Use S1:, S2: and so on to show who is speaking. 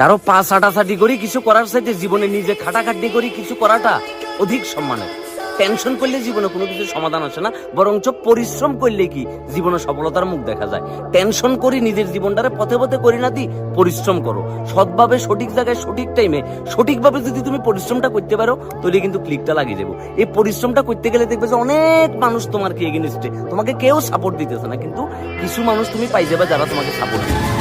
S1: কারো পা ছাটাছাটি করি কিছু করার চাইতে জীবনে নিজে খাটাখাটি করি কিছু করাটা অধিক সম্মানের। টেনশন করলে জীবনে কোনো কিছু সমাধান আসে না, বরঞ্চ পরিশ্রম করলে কি জীবনে সফলতার মুখ দেখা যায়। টেনশন করি নিজের জীবনটারে পথে পথে করি না দি, পরিশ্রম করো সৎভাবে, সঠিক জায়গায়, সঠিক টাইমে, সঠিকভাবে যদি তুমি পরিশ্রমটা করতে পারো তাহলে কিন্তু ক্লিকটা লাগিয়ে যাবো। এই পরিশ্রমটা করতে গেলে দেখবে যে অনেক মানুষ তোমার কি এগেইনস্টে, তোমাকে কেউ সাপোর্ট দিতেছে না, কিন্তু কিছু মানুষ তুমি পাই যাবে যারা তোমাকে সাপোর্ট দিবে।